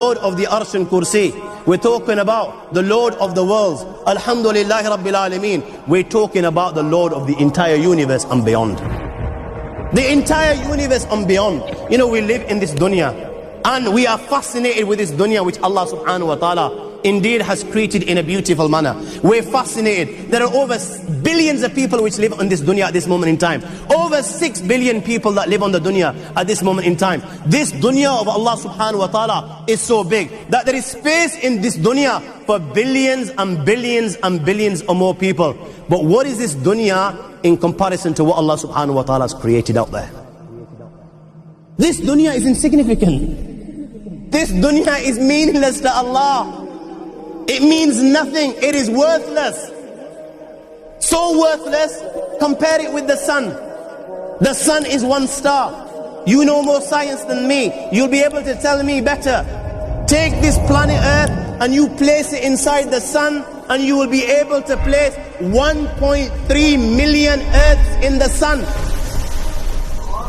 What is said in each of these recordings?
Lord of the Arsh and Kursy. We're talking about the Lord of the worlds. Alhamdulillah Rabbil Alameen. We're talking about the Lord of the entire universe and beyond. The entire universe and beyond. You know, we live in this dunya, and we are fascinated with this dunya which Allah subhanahu wa ta'ala indeed has created in a beautiful manner. We're fascinated. There are over billions of people which live on this dunya at this moment in time. Over 6 billion people that live on the dunya at this moment in time. This dunya of Allah subhanahu wa ta'ala is so big that there is space in this dunya for billions and billions and billions or more people. But what is this dunya in comparison to what Allah subhanahu wa ta'ala has created out there? This dunya is insignificant. This dunya is meaningless to Allah. It means nothing. It is worthless. So worthless, compare it with the sun. The sun is one star. You know more science than me. You'll be able to tell me better. Take this planet Earth and you place it inside the sun, and you will be able to place 1.3 million Earths in the sun.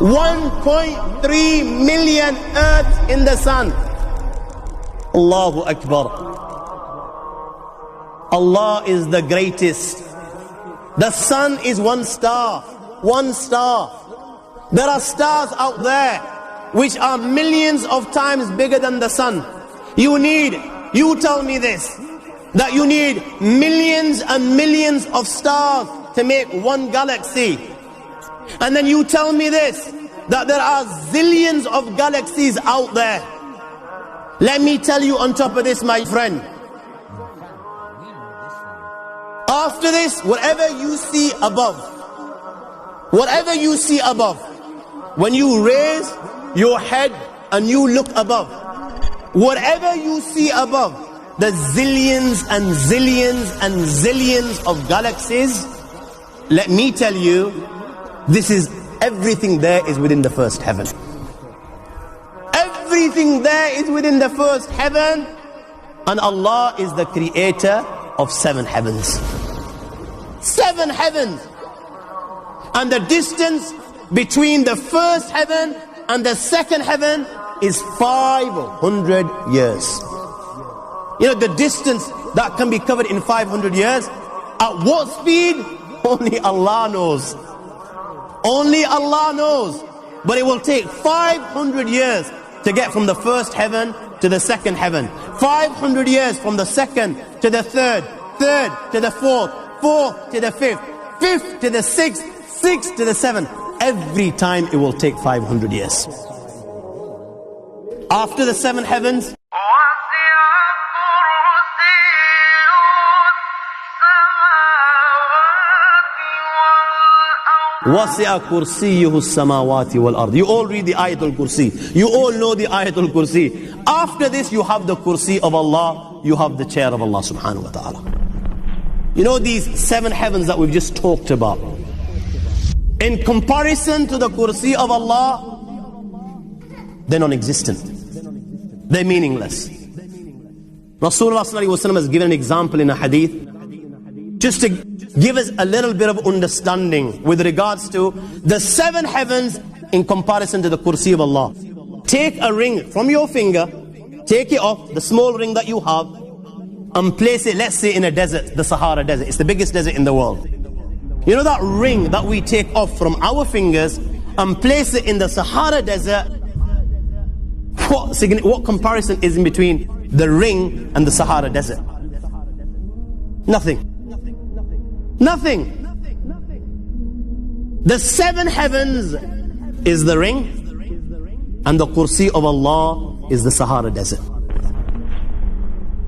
1.3 million Earths in the sun. Allahu Akbar. Allah is the greatest. The sun is one star. One star. There are stars out there which are millions of times bigger than the sun. You tell me this, that you need millions and millions of stars to make one galaxy. And then you tell me this, that there are zillions of galaxies out there. Let me tell you on top of this, my friend, after this, whatever you see above, when you raise your head and you look above, whatever you see above, the zillions and zillions and zillions of galaxies, let me tell you, this is everything there is within the first heaven. Everything there is within the first heaven, and Allah is the creator of 7 heavens. 7 heavens. And the distance between the first heaven and the second heaven is 500 years. You know, the distance that can be covered in 500 years, at what speed? Only Allah knows. Only Allah knows. But it will take 500 years to get from the first heaven to the second heaven. 500 years from the second to the third, third to the fourth, fourth to the fifth, fifth to the sixth, sixth to the seventh. Every time it will take 500 years. After the 7 heavens, وَسِعَ كُرْسِيُّهُ السَّمَاوَاتِ وَالْأَرْضِ. You all read the Ayatul Kursi. You all know the Ayatul Kursi. After this, you have the Kursi of Allah. You have the chair of Allah subhanahu wa ta'ala. You know these 7 heavens that we've just talked about, in comparison to the Kursi of Allah, they're non-existent. They're meaningless. Rasulullah sallallahu alaihi wasallam has given an example in a hadith, just to give us a little bit of understanding with regards to the 7 heavens in comparison to the Kursi of Allah. Take a ring from your finger, take it off, the small ring that you have, and place it, let's say, in a desert, the Sahara Desert. It's the biggest desert in the world. You know that ring that we take off from our fingers and place it in the Sahara Desert? What comparison is in between the ring and the Sahara Desert? Nothing. Nothing. The 7 heavens is the ring, and the Kursi of Allah is the Sahara Desert.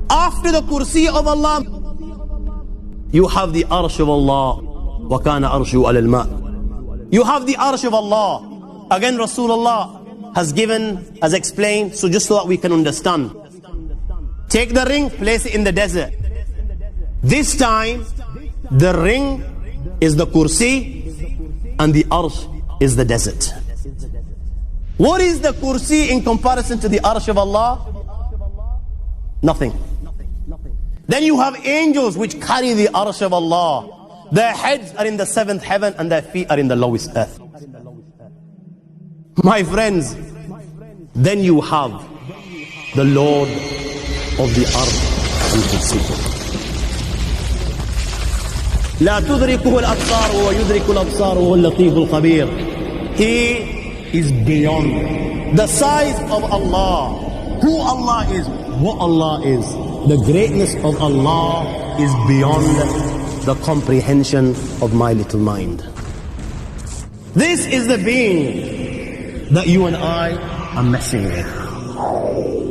After the Kursi of Allah, you have the Arsh of Allah. وَكَانَ أَرْشُهُ عَلَى الْمَاءِ. You have the Arsh of Allah. Again, Rasulullah has explained, so just so that we can understand. Take the ring, place it in the desert. This time, the ring is the Kursi and the Arsh is the desert. What is the Kursi in comparison to the Arsh of Allah? Nothing. Then you have angels which carry the Arsh of Allah. Their heads are in the 7th heaven and their feet are in the lowest earth. My friends, then you have the Lord of the earth and kursy. لا تدركه الأبصار وهو يدرك الأبصار وهو اللطيف الخبير. He is beyond the size of Allah, who Allah is, what Allah is. The greatness of Allah is beyond the comprehension of my little mind. This is the being that you and I are messing with.